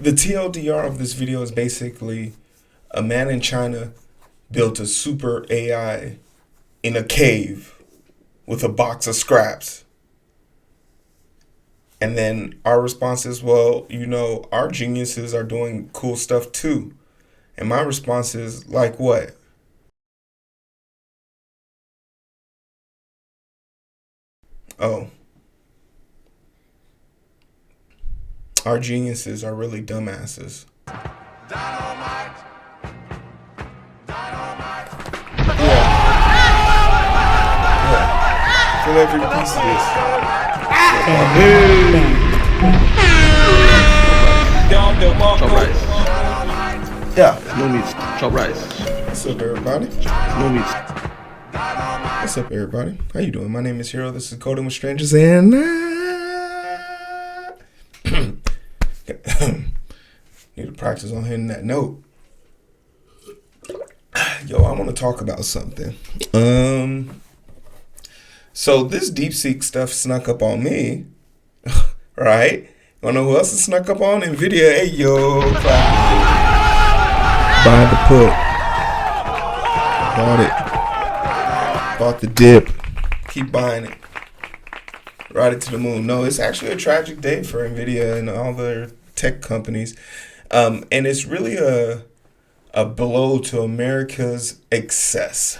The TLDR of this video is basically a man in China built a super AI in a cave with a box of scraps. And then our response is, well, our geniuses are doing cool stuff too. And my response is, like what? Oh, our geniuses are really dumbasses. Dynamite. Dynamite. Yeah. Feel every piece of this. Chop rice. Yeah. No meat. Chop rice. What's up, everybody? No meat. What's up, everybody? How you doing? My name is Hero. This is Coding with Strangers, and need to practice on hitting that note. Yo, I want to talk about something. So this DeepSeek stuff snuck up on me, right? You wanna know who else is snuck up on? NVIDIA. Hey, yo, buy the put. Bought it. Bought the dip. Keep buying it. Ride it to the moon. No, it's actually a tragic day for NVIDIA and all their tech companies. And it's really a blow to America's excess.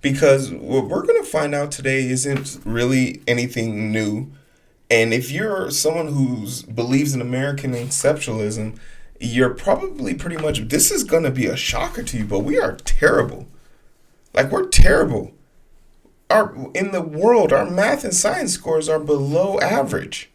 Because what we're going to find out today isn't really anything new. And if you're someone who believes in American exceptionalism, you're probably pretty much, this is going to be a shocker to you, but we are terrible. Like, we're terrible. In the world, our math and science scores are below average.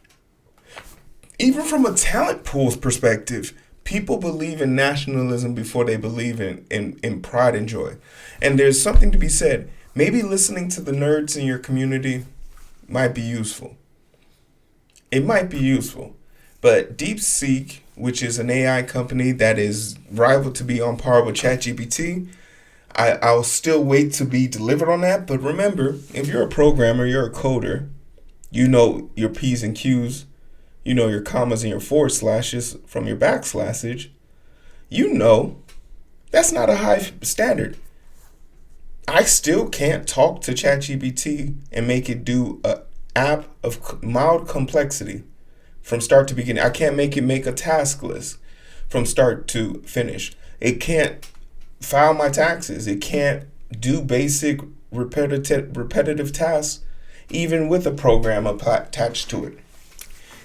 Even from a talent pool's perspective, people believe in nationalism before they believe in pride and joy. And there's something to be said. Maybe listening to the nerds in your community might be useful. It might be useful. But DeepSeek, which is an AI company that is rival to be on par with ChatGPT, I'll still wait to be delivered on that. But remember, if you're a programmer, you're a coder, you know your P's and Q's, you know your commas and your forward slashes from your backslashes, you know that's not a high standard. I still can't talk to ChatGPT and make it do an app of mild complexity from start to beginning. I can't make it make a task list from start to finish. It can't file my taxes. It can't do basic repetitive tasks, even with a program attached to it.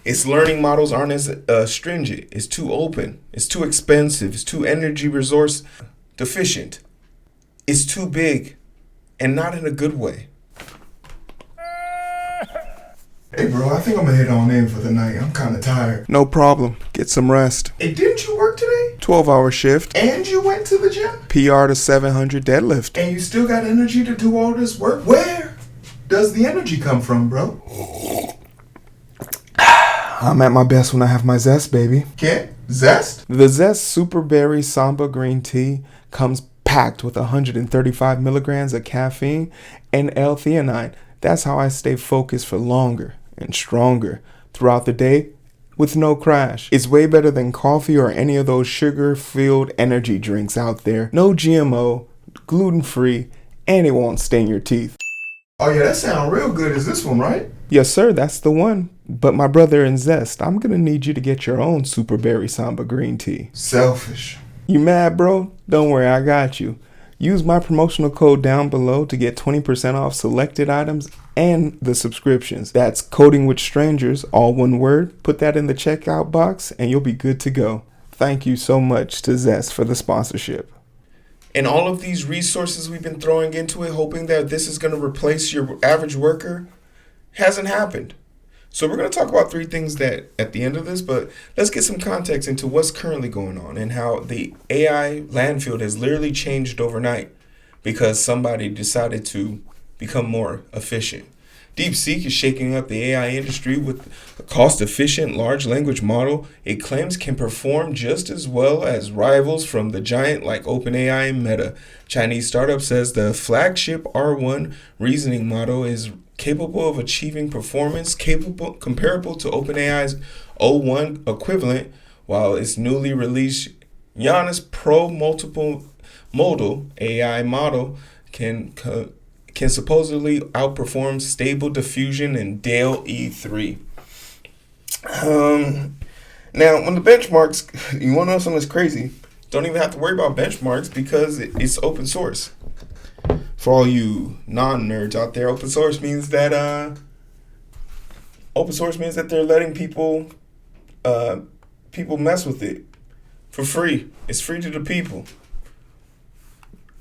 Its learning models aren't as stringent. It's too open. It's too expensive. It's too energy resource deficient. It's too big, and not in a good way. Hey, bro, I think I'm gonna head on in for the night. I'm kind of tired. No problem. Get some rest. Hey, didn't you work today? 12-hour shift. And you went to the gym? PR to 700 deadlift. And you still got energy to do all this work? Where does the energy come from, bro? I'm at my best when I have my zest, baby. Okay? Zest? The Zest Super Berry Samba Green Tea comes packed with 135 milligrams of caffeine and L-theanine. That's how I stay focused for longer and stronger throughout the day with no crash. It's way better than coffee or any of those sugar-filled energy drinks out there. No GMO, gluten-free, and it won't stain your teeth. Oh yeah, that sounds real good. Is this one, right? Yes, sir, that's the one. But my brother in Zest, I'm gonna need you to get your own Super Berry Samba Green Tea. Selfish. You mad, bro? Don't worry, I got you. Use my promotional code down below to get 20% off selected items and the subscriptions. That's Coding with Strangers, all one word. Put that in the checkout box and you'll be good to go. Thank you so much to Zest for the sponsorship. And all of these resources we've been throwing into it, hoping that this is going to replace your average worker, hasn't happened. So we're going to talk about three things that at the end of this, but let's get some context into what's currently going on and how the AI landfill has literally changed overnight because somebody decided to become more efficient. DeepSeek is shaking up the AI industry with a cost-efficient large language model it claims can perform just as well as rivals from the giant like OpenAI and Meta. Chinese startup says the flagship R1 reasoning model is capable of achieving performance comparable to OpenAI's O1 equivalent while its newly released Giannis Pro multiple modal AI model can supposedly outperform Stable Diffusion and Dale E3. Now, when the benchmarks, you want to know something that's crazy? Don't even have to worry about benchmarks because it's open source. For all you non-nerds out there, open source means that they're letting people mess with it for free. It's free to the people.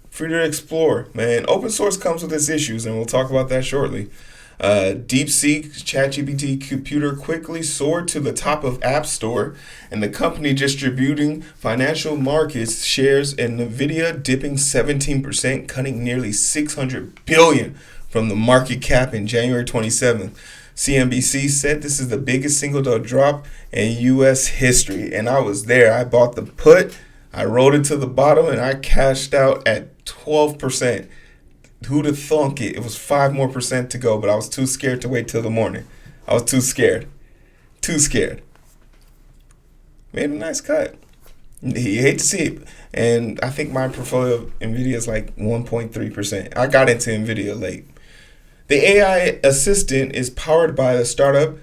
Free to explore, man. Open source comes with its issues, and we'll talk about that shortly. DeepSeek, ChatGPT computer quickly soared to the top of App Store, and the company distributing financial markets shares in NVIDIA dipping 17%, cutting nearly $600 billion from the market cap in January 27th. CNBC said this is the biggest single-day drop in U.S. history, and I was there. I bought the put, I rode it to the bottom, and I cashed out at 12%. Who'd have thunk it? It was 5% more to go, but I was too scared to wait till the morning. I was too scared. Made a nice cut. You hate to see it. And I think my portfolio of NVIDIA is like 1.3%. I got into NVIDIA late. The AI assistant is powered by the startup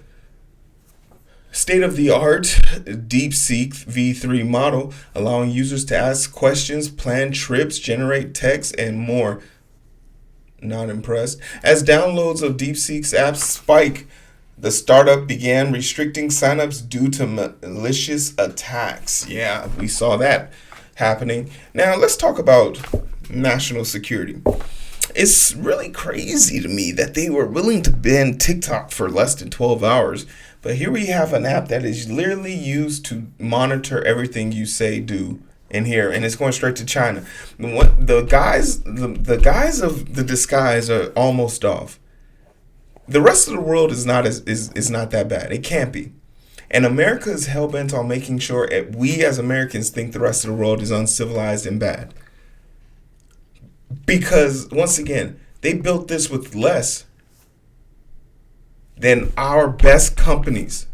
state-of-the-art DeepSeek V3 model, allowing users to ask questions, plan trips, generate text, and more. Not impressed. As downloads of DeepSeek's apps spike, the startup began restricting signups due to malicious attacks. Yeah, we saw that happening. Now, let's talk about national security. It's really crazy to me that they were willing to ban TikTok for less than 12 hours. But here we have an app that is literally used to monitor everything you say, do, in here, and it's going straight to China. The guys of the disguise are almost off. The rest of the world is not that bad. It can't be. And America is hell-bent on making sure we as Americans think the rest of the world is uncivilized and bad. Because, once again, they built this with less than our best companies.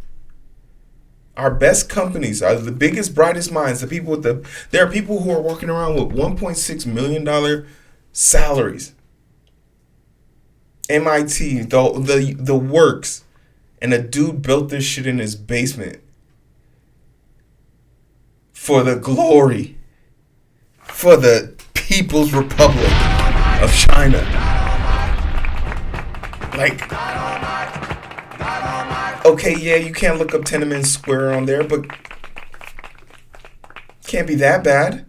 Our best companies are the biggest, brightest minds. There are people who are walking around with $1.6 million salaries. MIT, the works, and a dude built this shit in his basement for the glory, for the People's Republic of China. Like, okay, yeah, you can't look up Tiananmen Square on there, but can't be that bad.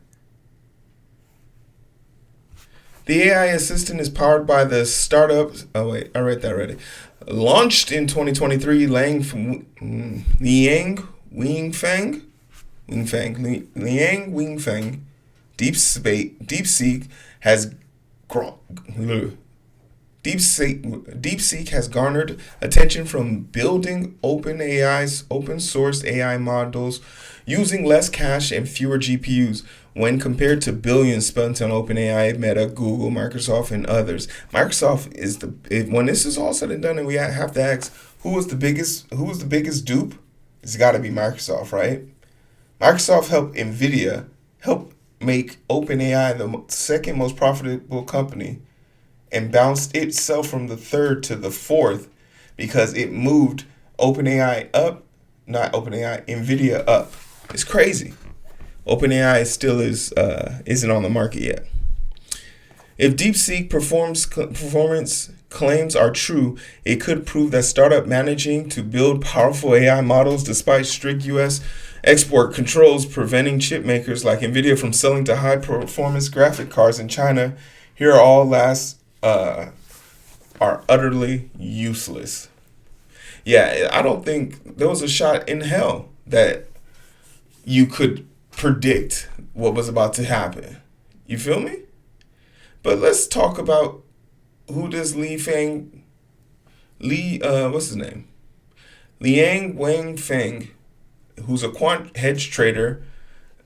The AI assistant is powered by the startup. Oh wait, I read that already. Launched in 2023, Liang Wingfeng. DeepSeek has garnered attention from building OpenAI's open source AI models using less cache and fewer GPUs when compared to billions spent on OpenAI, Meta, Google, Microsoft, and others. Microsoft is when this is all said and done, and we have to ask who was the biggest dupe? It's got to be Microsoft, right? Microsoft helped NVIDIA make OpenAI the second most profitable company, and bounced itself from the third to the fourth because it moved NVIDIA up. It's crazy. OpenAI still isn't on the market yet. If DeepSeek performance claims are true, it could prove that startup managing to build powerful AI models despite strict U.S. export controls preventing chip makers like NVIDIA from selling to high-performance graphic cards in China are utterly useless. Yeah, I don't think there was a shot in hell that you could predict what was about to happen. You feel me? But let's talk about who this Liang Wangfeng, who's a quant hedge trader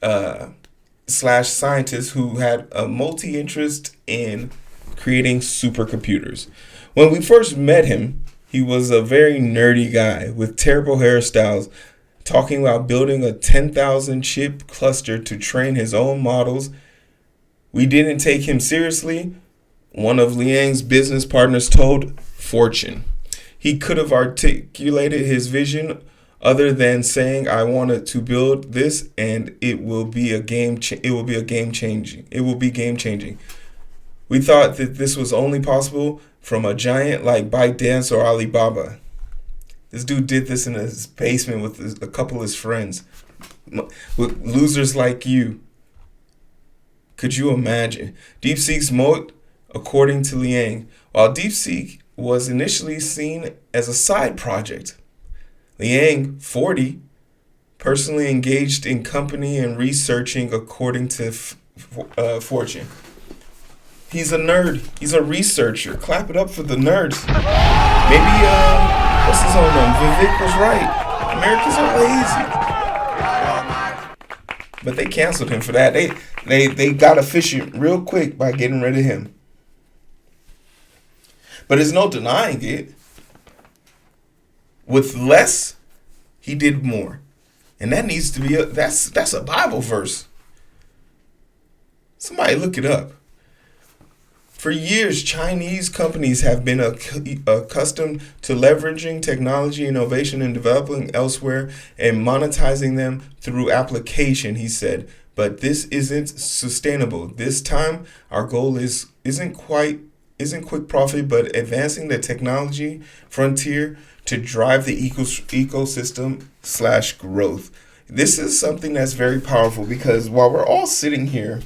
/ scientist who had a multi-interest in creating supercomputers. When we first met him, he was a very nerdy guy with terrible hairstyles, talking about building a 10,000 chip cluster to train his own models. We didn't take him seriously, one of Liang's business partners told Fortune. He could have articulated his vision other than saying, "I wanted to build this, and it will be game changing. We thought that this was only possible from a giant like ByteDance or Alibaba." This dude did this in his basement with a couple of his friends, with losers like you. Could you imagine? DeepSeek's moat, according to Liang, while DeepSeek was initially seen as a side project, Liang, 40, personally engaged in company and researching, according to Fortune. He's a nerd. He's a researcher. Clap it up for the nerds. Maybe, what's his own name? Vivek was right. Americans are lazy. But they canceled him for that. They got efficient real quick by getting rid of him. But there's no denying it. With less, he did more. And that needs to be that's a Bible verse. Somebody look it up. For years, Chinese companies have been accustomed to leveraging technology, innovation, and developing elsewhere and monetizing them through application, he said. But this isn't sustainable. This time, our goal isn't quick profit, but advancing the technology frontier to drive the ecosystem/growth. This is something that's very powerful, because while we're all sitting here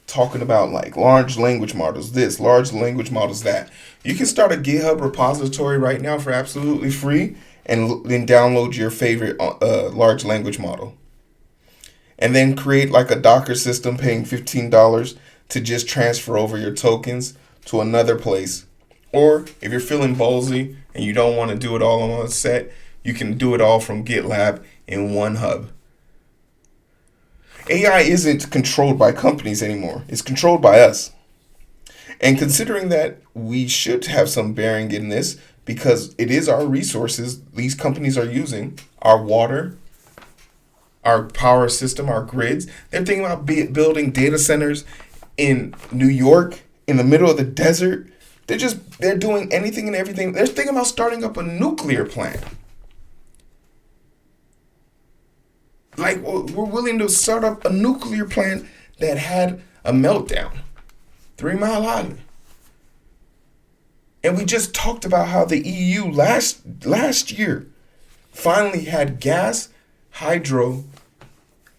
talking about like large language models this, large language models that, you can start a GitHub repository right now for absolutely free and then download your favorite large language model. And then create like a Docker system paying $15 to just transfer over your tokens to another place. Or if you're feeling ballsy and you don't want to do it all on one set, you can do it all from GitLab in one hub. AI isn't controlled by companies anymore. It's controlled by us. And considering that we should have some bearing in this, because it is our resources these companies are using, our water, our power system, our grids. They're thinking about building data centers in New York, in the middle of the desert. They're doing anything and everything. They're thinking about starting up a nuclear plant. Like, we're willing to start up a nuclear plant that had a meltdown. 3 Mile Island. And we just talked about how the EU last year finally had gas, hydro,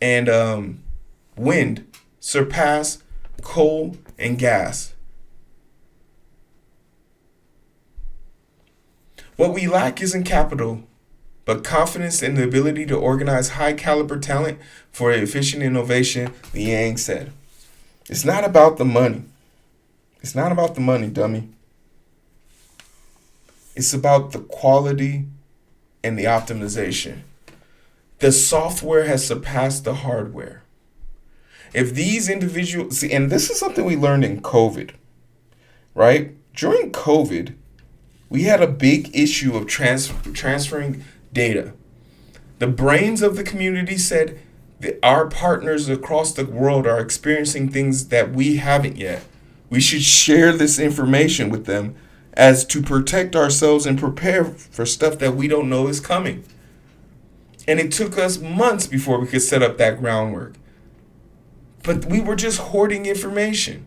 and wind surpass coal and gas. What we lack isn't capital, but confidence in the ability to organize high caliber talent for efficient innovation, Liang said. It's not about the money. It's not about the money, dummy. It's about the quality and the optimization. The software has surpassed the hardware. If these individuals, see, and this is something we learned in COVID, right? During COVID, we had a big issue of transferring data. The brains of the community said that our partners across the world are experiencing things that we haven't yet. We should share this information with them as to protect ourselves and prepare for stuff that we don't know is coming. And it took us months before we could set up that groundwork. But we were just hoarding information.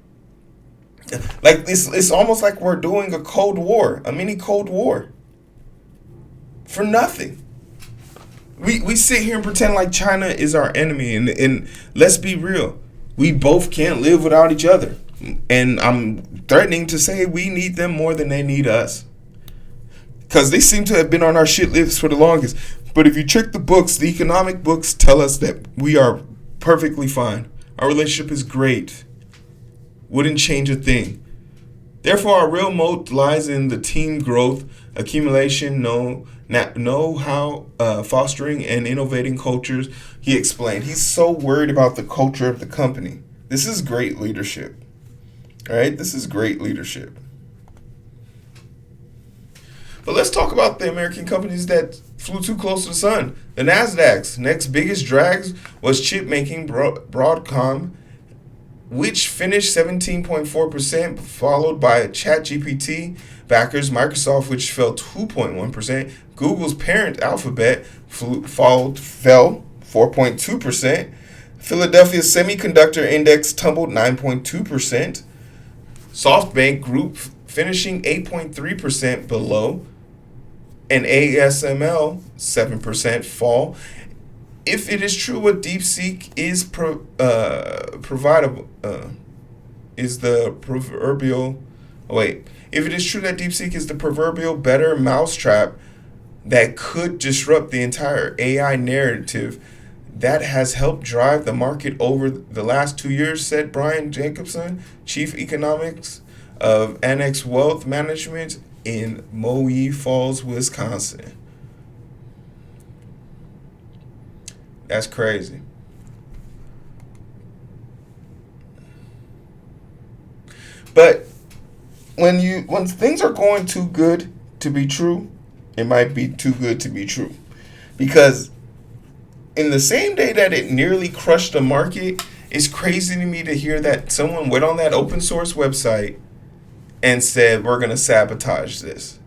Like it's almost like we're doing a Cold War, a mini Cold War. For nothing. We sit here and pretend like China is our enemy, and let's be real. We both can't live without each other. And I'm threatening to say we need them more than they need us. Because they seem to have been on our shit list for the longest. But if you check the books, the economic books tell us that we are perfectly fine. Our relationship is great. Wouldn't change a thing. Therefore, our real moat lies in the team growth, accumulation, know-how, fostering and innovating cultures, he explained. He's so worried about the culture of the company. This is great leadership. All right? This is great leadership. But let's talk about the American companies that flew too close to the sun. The Nasdaq's next biggest drags was chip making Broadcom, which finished 17.4%, followed by ChatGPT backers Microsoft, which fell 2.1%. Google's parent Alphabet fell 4.2%. Philadelphia Semiconductor Index tumbled 9.2%. SoftBank Group finishing 8.3% below. And ASML 7% fall. If it is true what DeepSeek is if it is true that DeepSeek is the proverbial better mousetrap that could disrupt the entire AI narrative that has helped drive the market over the last 2 years, said Brian Jacobson, Chief Economics of Annex Wealth Management in Moe Falls, Wisconsin. That's crazy. But when things are going too good to be true, it might be too good to be true. Because in the same day that it nearly crushed the market, it's crazy to me to hear that someone went on that open source website and said, we're going to sabotage this.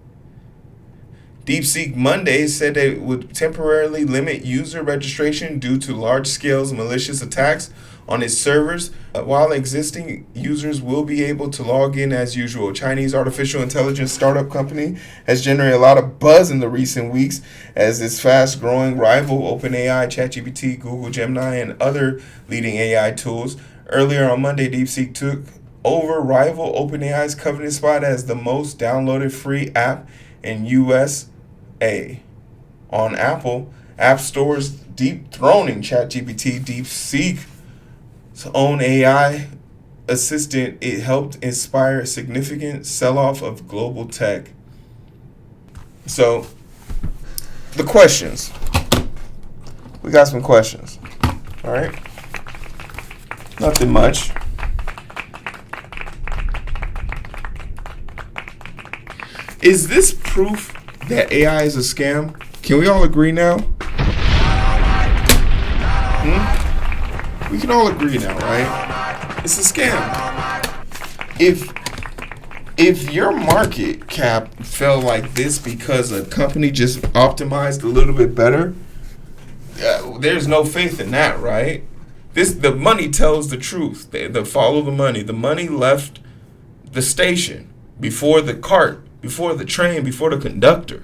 DeepSeek Monday said they would temporarily limit user registration due to large-scale malicious attacks on its servers, while existing users will be able to log in as usual. Chinese artificial intelligence startup company has generated a lot of buzz in the recent weeks as its fast-growing rival OpenAI, ChatGPT, Google Gemini, and other leading AI tools. Earlier on Monday, DeepSeek took over rival OpenAI's coveted spot as the most downloaded free app in USA. On Apple App Store's dethroning ChatGPT, DeepSeek's own AI assistant, it helped inspire a significant sell-off of global tech. So, the questions. We got some questions. All right? Nothing much. Is this proof that AI is a scam? Can we all agree now? We can all agree now, right? It's a scam. If your market cap fell like this because a company just optimized a little bit better, there's no faith in that, right? The money tells the truth. They follow the money. The money left the station before the cart, before the train, before the conductor.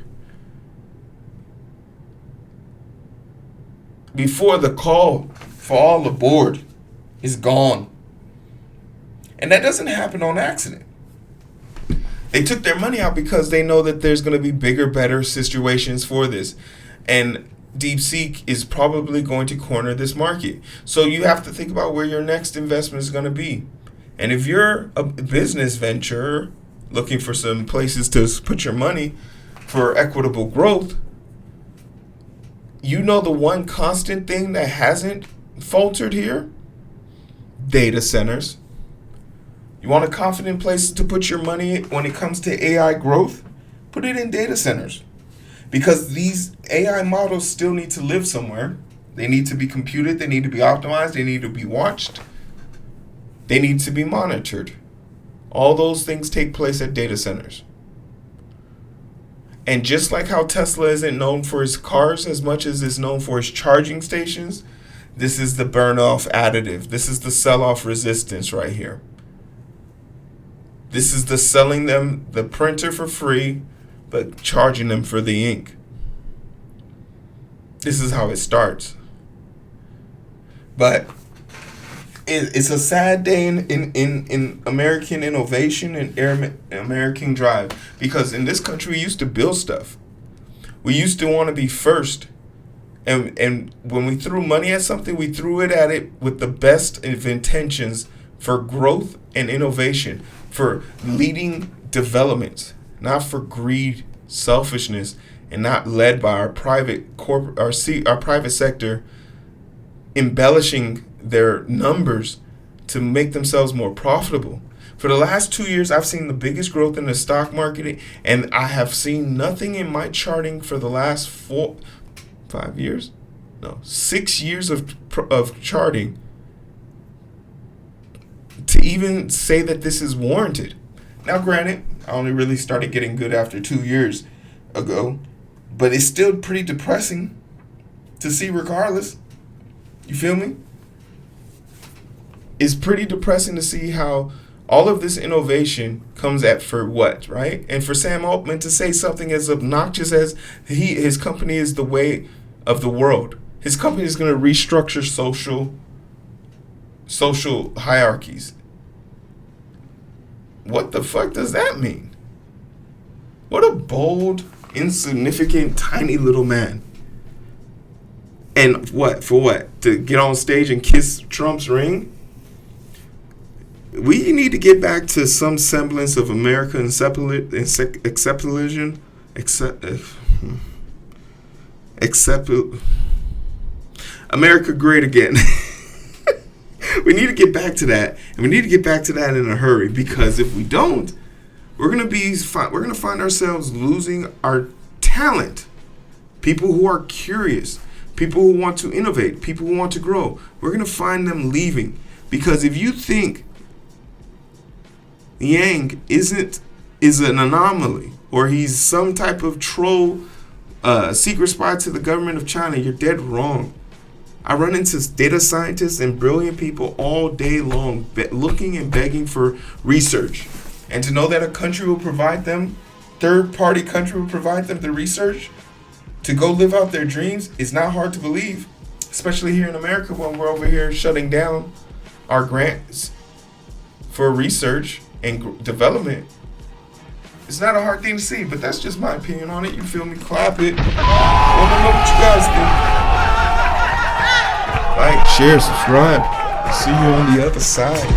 Before the call for all aboard is gone. And that doesn't happen on accident. They took their money out because they know that there's going to be bigger, better situations for this. And DeepSeek is probably going to corner this market. So you have to think about where your next investment is going to be. And if you're a business venture looking for some places to put your money for equitable growth, you know the one constant thing that hasn't faltered here? Data centers. You want a confident place to put your money when it comes to AI growth? Put it in data centers. Because these AI models still need to live somewhere. They need to be computed. They need to be optimized. They need to be watched. They need to be monitored. All those things take place at data centers. And just like how Tesla isn't known for its cars as much as it's known for its charging stations, this is the burn-off additive. This is the sell-off resistance right here. This is the selling them the printer for free, but charging them for the ink. This is how it starts. But it's a sad day in American innovation and American drive. Because in this country, we used to build stuff. We used to want to be first. And when we threw money at something, we threw it at it with the best of intentions for growth and innovation, for leading development, not for greed, selfishness, and not led by our private our private sector embellishing their numbers to make themselves more profitable. For the last 2 years, I've seen the biggest growth in the stock market, and I have seen nothing in my charting for the last 6 years of charting to even say that this is warranted. Now, granted, I only really started getting good after 2 years ago, but it's still pretty depressing to see regardless. You feel me? It's pretty depressing to see how all of this innovation comes at for what, right? And for Sam Altman to say something as obnoxious as his company is the way of the world. His company is going to restructure social hierarchies. What the fuck does that mean? What a bold, insignificant, tiny little man. And what? For what? To get on stage and kiss Trump's ring? We need to get back to some semblance of American exceptionalism. America great again. We need to get back to that, and we need to get back to that in a hurry, because if we don't, we're gonna find ourselves losing our talent. People who are curious, people who want to innovate, people who want to grow. We're gonna find them leaving, because if you think Yang is an anomaly, or he's some type of troll, secret spy to the government of China, you're dead wrong. I run into data scientists and brilliant people all day long looking and begging for research. And to know that a country will provide them, third-party country will provide them the research to go live out their dreams is not hard to believe, especially here in America when we're over here shutting down our grants for research and development. It's not a hard thing to see, but that's just my opinion on it. You feel me? Clap it. I want to know what you guys think. Like, share, subscribe. See you on the other side.